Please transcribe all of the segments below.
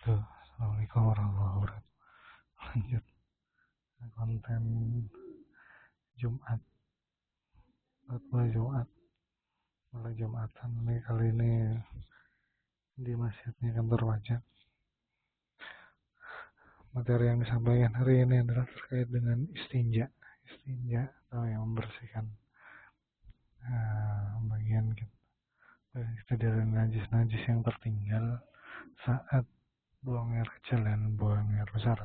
wabarakatuh. Assalamualaikum warahmatullahi wabarakatuh. Lanjut konten Jumat, Jumat, mulai Jumatan nih kali ini di masjidnya kantor pajak. Materi yang disampaikan hari ini adalah terkait dengan istinja atau yang membersihkan bagian kita dari najis yang tertinggal saat buang air kecil dan buang air besar.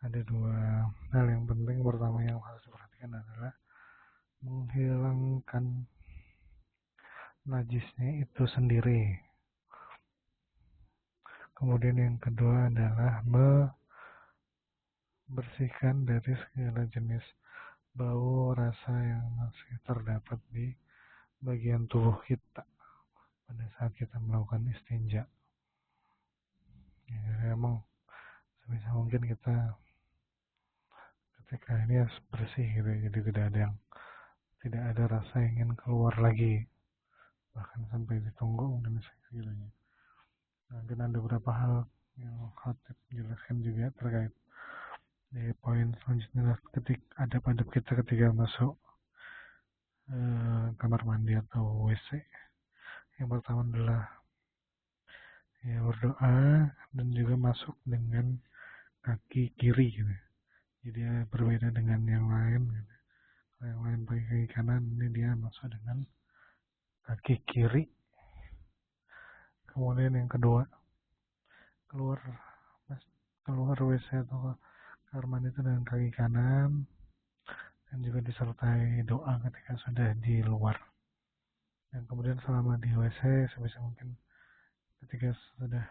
Ada dua hal yang penting. Pertama yang harus diperhatikan adalah menghilangkan najisnya itu sendiri. Kemudian yang kedua adalah membersihkan dari segala jenis bau rasa yang masih terdapat di bagian tubuh kita pada saat kita melakukan istinja. Ya, emang sebisa mungkin kita ketika ini harus bersih gitu, jadi tidak ada rasa ingin keluar lagi, bahkan sampai ditunggu mungkin segitunya. Mungkin ada beberapa hal yang khatib jelaskan juga terkait di poin selanjutnya, adab kita ketika masuk kamar mandi atau WC. Yang pertama adalah berdoa dan juga masuk dengan kaki kiri gitu. Jadi berbeda dengan yang lain gitu. Kalau yang lain pakai kaki kanan, ini dia masuk dengan kaki kiri. Kemudian yang kedua, keluar WC atau kamar mandi itu dengan kaki kanan, dan juga disertai doa ketika sudah di luar. Dan kemudian selama di WC sebisa mungkin ketika sudah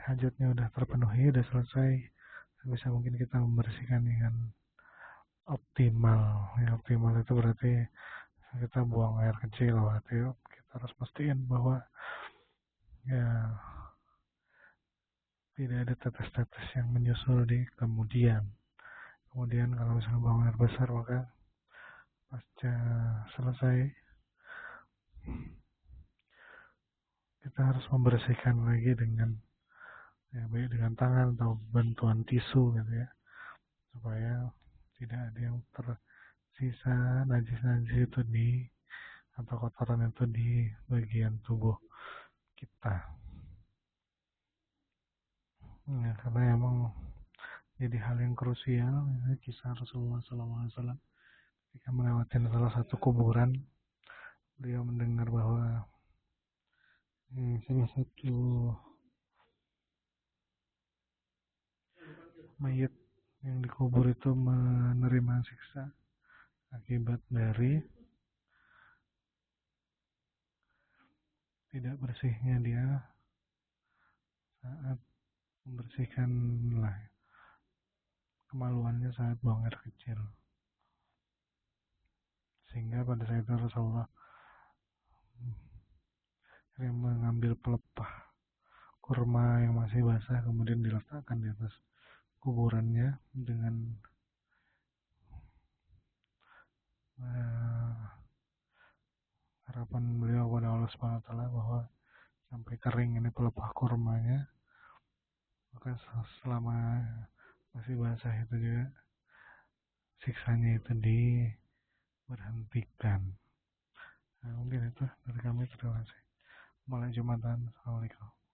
hajatnya sudah terpenuhi, sudah selesai, sebisa mungkin kita membersihkan dengan optimal. Yang optimal itu berarti kita buang air kecil, berarti kita harus pastiin bahwa ya tidak ada tetes-tetes yang menyusul di kemudian. Kemudian kalau misalnya buang air besar, maka pasca selesai kita harus membersihkan lagi dengan baik dengan tangan atau bantuan tisu gitu ya, supaya tidak ada yang tersisa najis itu atau kotoran itu di bagian tubuh kita. Ya, karena emang jadi hal yang krusial ya, kisah Rasulullah SAW ketika melewati salah satu kuburan, beliau mendengar bahwa salah satu mayat yang dikubur itu menerima siksa akibat dari tidak bersihnya dia saat membersihkan kemaluannya saat buang air kecil. Sehingga pada saat itu Rasulullah mengambil pelepah kurma yang masih basah, kemudian diletakkan di atas kuburannya dengan harapan beliau kepada Allah SWT bahwa sampai kering ini pelepah kurmanya, maka selama masih basah itu juga siksanya itu diberhentikan. Mungkin itu dari kami, terima kasih. Mulai Jumatan. Assalamualaikum.